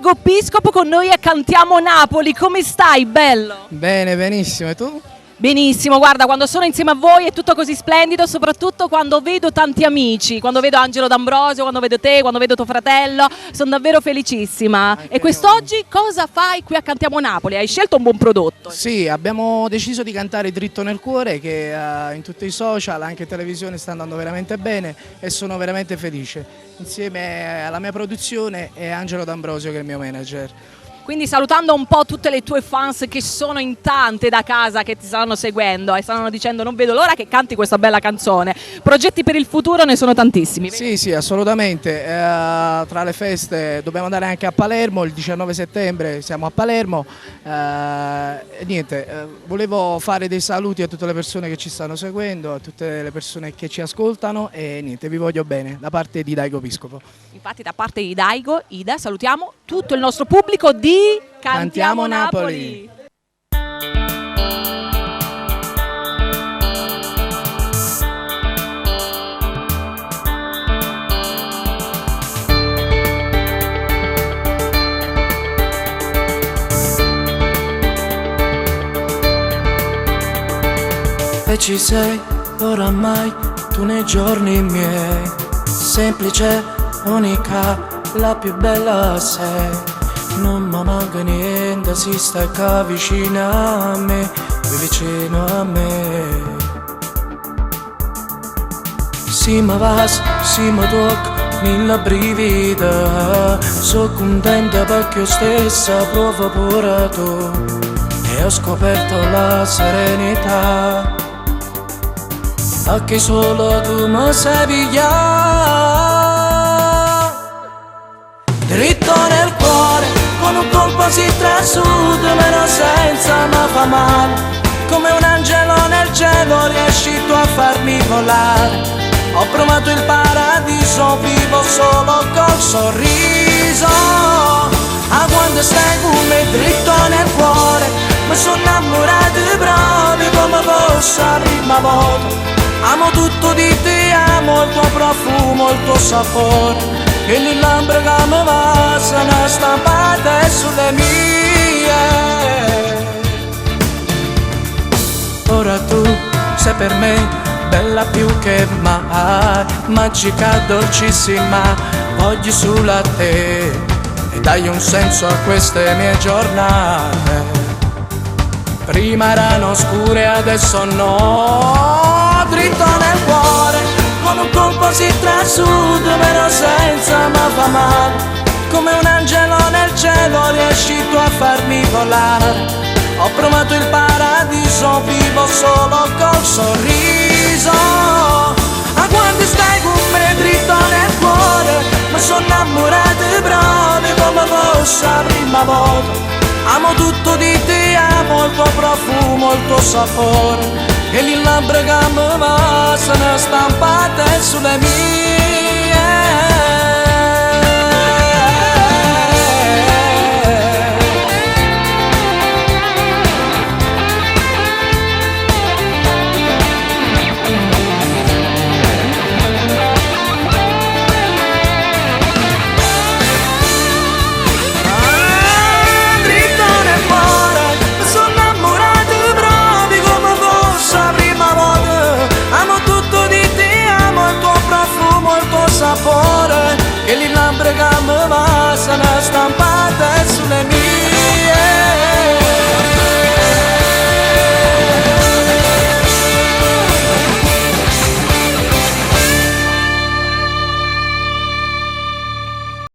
Daigo Piscopo con noi a Cantiamo Napoli. Come stai, bello? Bene, benissimo. E tu? Benissimo, guarda, quando sono insieme a voi è tutto così splendido, soprattutto quando vedo tanti amici, quando vedo Angelo D'Ambrosio, quando vedo te, quando vedo tuo fratello, sono davvero felicissima. Anche E quest'oggi cosa fai qui a Cantiamo Napoli? Hai scelto un buon prodotto? Sì, abbiamo deciso di cantare Dritto nel cuore che in tutti i social, anche in televisione sta andando veramente bene e sono veramente felice. Insieme alla mia produzione e Angelo D'Ambrosio che è il mio manager. Quindi salutando un po' tutte le tue fans che sono in tante da casa che ti stanno seguendo e stanno dicendo non vedo l'ora che canti questa bella canzone. Progetti per il futuro ne sono tantissimi. Sì, assolutamente. Tra le feste dobbiamo andare anche a Palermo, il 19 settembre siamo a Palermo. Volevo fare dei saluti a tutte le persone che ci stanno seguendo, a tutte le persone che ci ascoltano e niente, vi voglio bene da parte di Daigo Piscopo. Infatti da parte di Daigo, Ida, salutiamo tutto il nostro pubblico di Cantiamo Napoli. E ci sei oramai tu nei giorni miei, semplice, unica, la più bella sei. Non mi manca niente, si sta vicino a me, qui vicino a me. Si mi vas, si mi tocca, mille brivida. Sono contenta perché io stessa provo pure tu. E ho scoperto la serenità, perché solo tu mi sai pigliare. Dritto nel cuore, con un colpo si trasuda, meno senza ma fa male. Come un angelo nel cielo riesci tu a farmi volare. Ho provato il paradiso, vivo solo col sorriso. Ah, quando stai con me dritto nel cuore, mi sono innamorato proprio come fosse la prima volta. Amo tutto di te, amo il tuo profumo, il tuo sapore. E le labbra che mi passano stampate sulle mie. Ora tu sei per me bella più che mai, magica, dolcissima, voglio solo a te. E dai un senso a queste mie giornate. Prima erano scure, adesso no. Dritto nel cuore, con un colpo si trasuda, meno senza ma fa male. Come un angelo nel cielo riesci tu a farmi volare. Ho provato il paradiso, vivo solo col sorriso. Ma quando stai con me dritto nel cuore, mi sono innamorato proprio come fosse la prima volta. Amo tutto di te, amo il tuo profumo, il tuo sapore. E le labbra che mi passano stampate sulle mie.